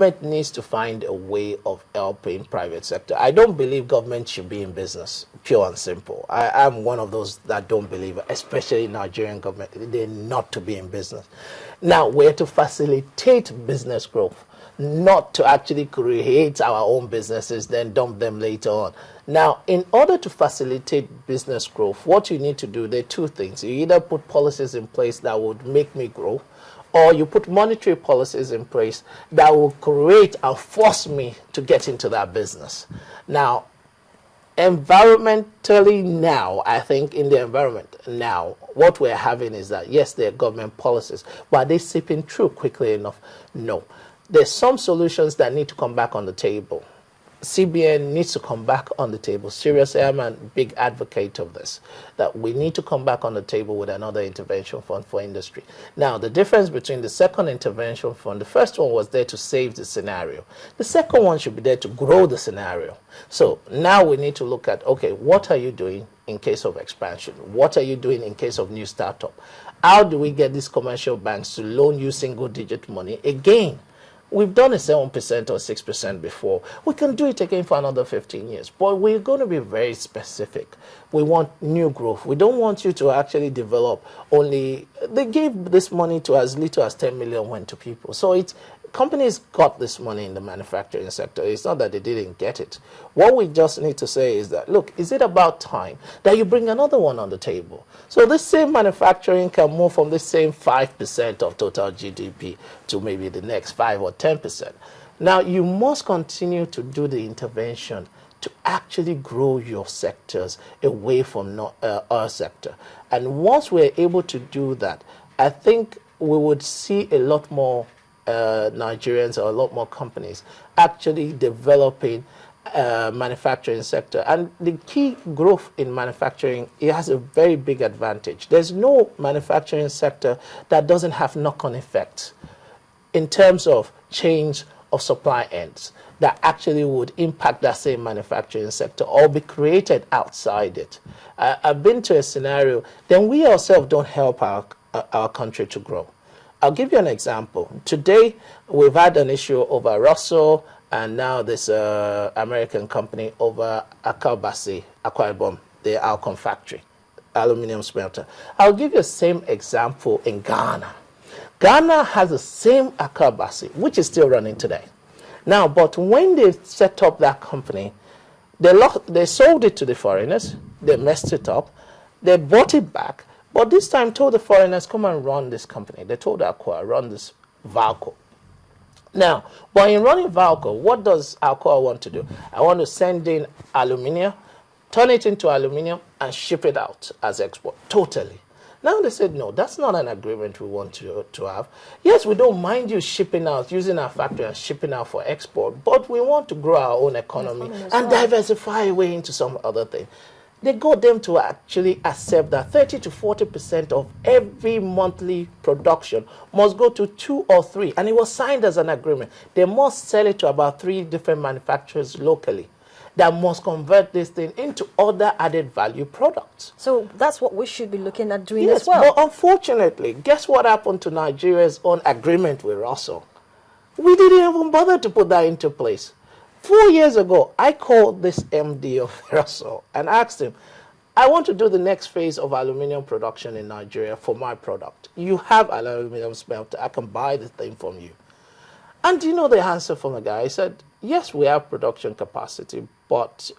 government needs to find a way of helping private sector. I don't believe government should be in business, pure and simple. I'm one of those that don't believe, especially Nigerian government, they're not to be in business. Now, we're to facilitate business growth, not to actually create our own businesses, then dump them later on. Now, in order to facilitate business growth, what you need to do, there are two things. You either put policies in place that would make me grow, or you put monetary policies in place that will create and force me to get into that business. Now, environmentally now, I think in the environment now, what we're having is that, yes, there are government policies, but are they seeping through quickly enough? No. There's some solutions that need to come back on the table. CBN needs to come back on the table. Seriously, I'm a big advocate of this, that we need to come back on the table with another intervention fund for industry. Now, the difference between the second intervention fund, the first one was there to save the scenario. The second one should be there to grow the scenario. So now we need to look at, okay, what are you doing in case of expansion? What are you doing in case of new startup? How do we get these commercial banks to loan you single-digit money? Again, we've done a 7% or 6% before. We can do it again for another 15 years. But we're going to be very specific. We want new growth. We don't want you to actually develop only... They gave this money to as little as 10 million went to people. So it's... Companies got this money in the manufacturing sector. It's not that they didn't get it. What we just need to say is that, look, is it about time that you bring another one on the table? So this same manufacturing can move from the same 5% of total GDP to maybe the next 5 or 10%. Now, you must continue to do the intervention to actually grow your sectors away from our sector. And once we're able to do that, I think we would see a lot more Nigerians or a lot more companies actually developing manufacturing sector. And the key growth in manufacturing, it has a very big advantage. There's no manufacturing sector that doesn't have knock-on effects in terms of change of supply ends that actually would impact that same manufacturing sector or be created outside it. I've been to a scenario, then we ourselves don't help our country to grow. I'll give you an example. Today, we've had an issue over Russell and now this American company over Akwa Ibom, the Alcon factory, aluminum smelter. I'll give you the same example in Ghana. Ghana has the same Akwa, which is still running today. Now, but when they set up that company, they sold it to the foreigners, they messed it up, they bought it back, but this time told the foreigners, come and run this company. They told Aqua, run this Valco. Now, but in running Valco, what does Aqua want to do? I want to send in aluminium, turn it into aluminium, and ship it out as export, totally. Now they said, no, that's not an agreement we want to have. Yes, we don't mind you shipping out, using our factory and shipping out for export, but we want to grow our own economy and diversify away into some other thing. They got them to actually accept that 30 to 40% of every monthly production must go to 2 or 3. And it was signed as an agreement. They must sell it to about 3 different manufacturers locally that must convert this thing into other added value products. So that's what we should be looking at doing as well. But unfortunately, guess what happened to Nigeria's own agreement with Russell? We didn't even bother to put that into place. 4 years ago, I called this MD of Russell and asked him, I want to do the next phase of aluminium production in Nigeria for my product. You have an aluminium smelter. I can buy the thing from you. And do you know the answer from the guy? He said, yes, we have production capacity, but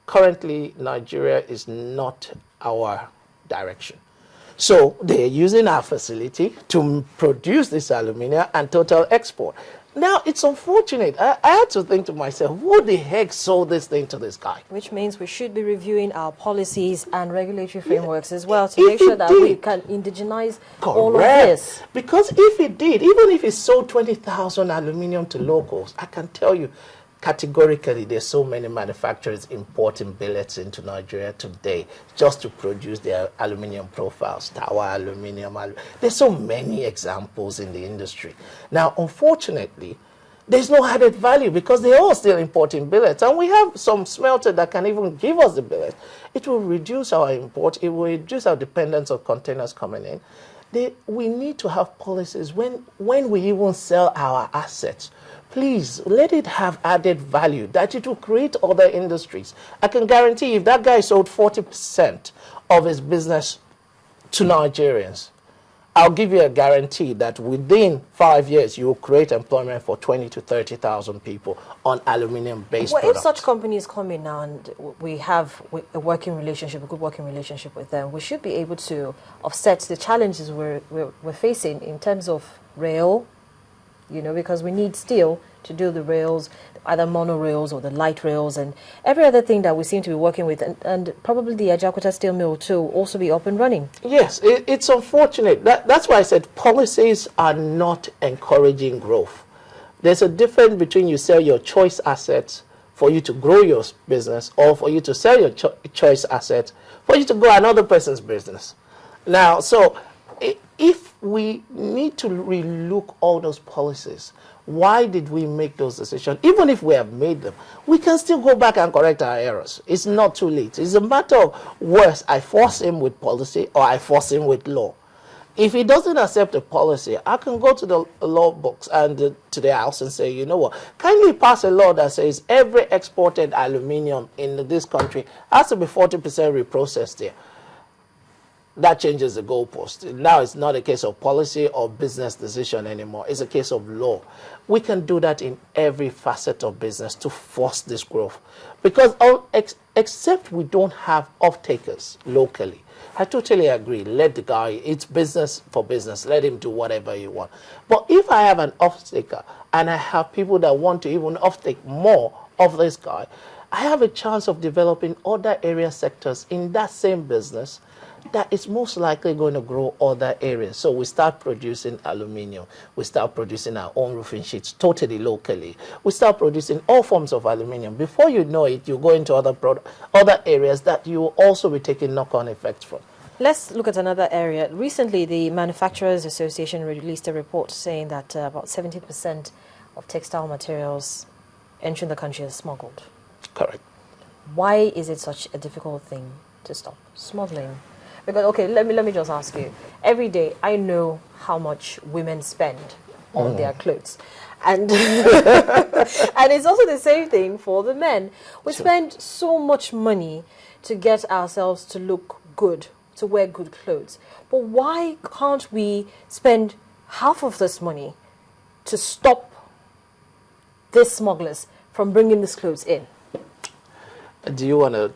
currently Nigeria is not our direction. So they're using our facility to produce this aluminium and total export. Now, it's unfortunate. I had to think to myself, who the heck sold this thing to this guy? Which means we should be reviewing our policies and regulatory frameworks as well to make sure that we can indigenize all of this. Because if it did, even if it sold 20,000 aluminium to locals, I can tell you, categorically, there's so many manufacturers importing billets into Nigeria today just to produce their aluminium profiles, tower aluminium. There's so many examples in the industry. Now, unfortunately, there's no added value because they're all still importing billets. And we have some smelter that can even give us the billet. It will reduce our import. It will reduce our dependence on containers coming in. We need to have policies when we even sell our assets. please let it have added value, that it will create other industries. I can guarantee if that guy sold 40% of his business to Nigerians, I'll give you a guarantee that within 5 years, you will create employment for 20 to 30,000 people on aluminium-based products. If such companies come in now and we have a working relationship, a good working relationship with them, we should be able to offset the challenges we're facing in terms of rail, because we need steel to do the rails, either monorails or the light rails, and every other thing that we seem to be working with, and probably the Ajaokuta steel mill too also be up and running. Yes, it's unfortunate. That's why I said policies are not encouraging growth. There's a difference between you sell your choice assets for you to grow your business, or for you to sell your choice assets for you to grow another person's business. Now, so if we need to relook all those policies, why did we make those decisions? Even if we have made them, we can still go back and correct our errors. It's not too late. It's a matter of worse, I force him with policy or I force him with law. If he doesn't accept a policy, I can go to the law books and to the house and say, you know what, kindly pass a law that says every exported aluminium in this country has to be 40% reprocessed here. That changes the goalpost. Now it's not a case of policy or business decision anymore. It's a case of law. We can do that in every facet of business to force this growth. Because except we don't have off-takers locally, I totally agree. Let the guy, it's business for business. Let him do whatever you want. But if I have an off-taker and I have people that want to even off-take more of this guy, I have a chance of developing other area sectors in that same business that is most likely going to grow other areas. So we start producing aluminium. We start producing our own roofing sheets totally locally. We start producing all forms of aluminium. Before you know it, you go into other areas that you will also be taking knock-on effects from. Let's look at another area. Recently, the Manufacturers Association released a report saying that about 70% of textile materials entering the country are smuggled. Correct. Why is it such a difficult thing to stop smuggling? Because, okay, let me just ask you. Every day, I know how much women spend on their clothes. And and it's also the same thing for the men. We spend so much money to get ourselves to look good, to wear good clothes. But why can't we spend half of this money to stop these smugglers from bringing these clothes in? Do you want a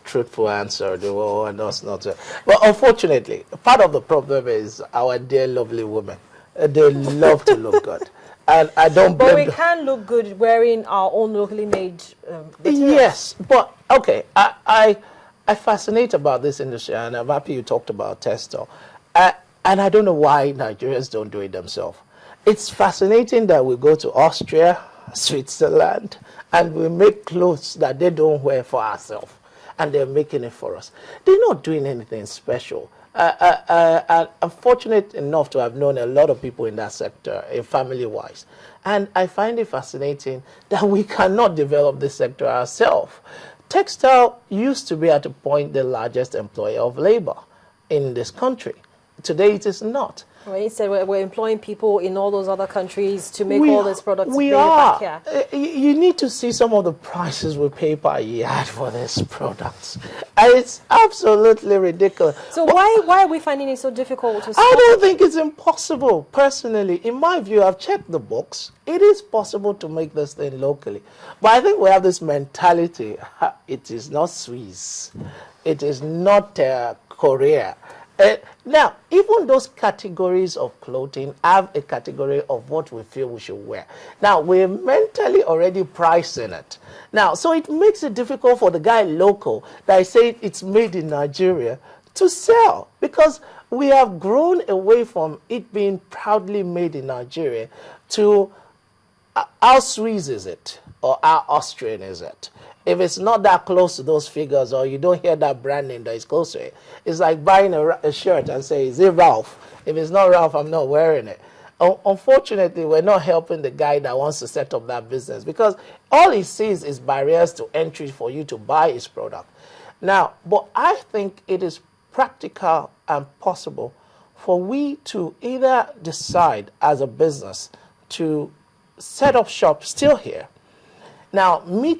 truthful answer? Do you want us not to? Well, unfortunately, part of the problem is our dear lovely women. They love to look good. And I don't blame them. But we can look good wearing our own locally made materials. Yes, but okay, I fascinate about this industry, and I'm happy you talked about textile. And I don't know why Nigerians don't do it themselves. It's fascinating that we go to Austria, Switzerland, and we make clothes that they don't wear for ourselves, and they're making it for us. They're not doing anything special. I'm fortunate enough to have known a lot of people in that sector, family-wise. And I find it fascinating that we cannot develop this sector ourselves. Textile used to be at a point the largest employer of labor in this country. Today it is not. Well, you said we're employing people in all those other countries to make all these products. We are. Back here. You need to see some of the prices we pay per yard for these products. And it's absolutely ridiculous. So why are we finding it so difficult to stop? I don't think it's impossible. Personally, in my view, I've checked the books. It is possible to make this thing locally. But I think we have this mentality. It is not Swiss. It is not Korea. Now, even those categories of clothing have a category of what we feel we should wear. Now, we're mentally already pricing it. Now, so it makes it difficult for the guy local that say it's made in Nigeria to sell, because we have grown away from it being proudly made in Nigeria to how Swiss is it or how Austrian is it. If it's not that close to those figures, or you don't hear that brand name that is close to it, it's like buying a shirt and say, is it Ralph? If it's not Ralph, I'm not wearing it. Unfortunately, we're not helping the guy that wants to set up that business, because all he sees is barriers to entry for you to buy his product. Now, but I think it is practical and possible for we to either decide as a business to set up shop still here. Now, meat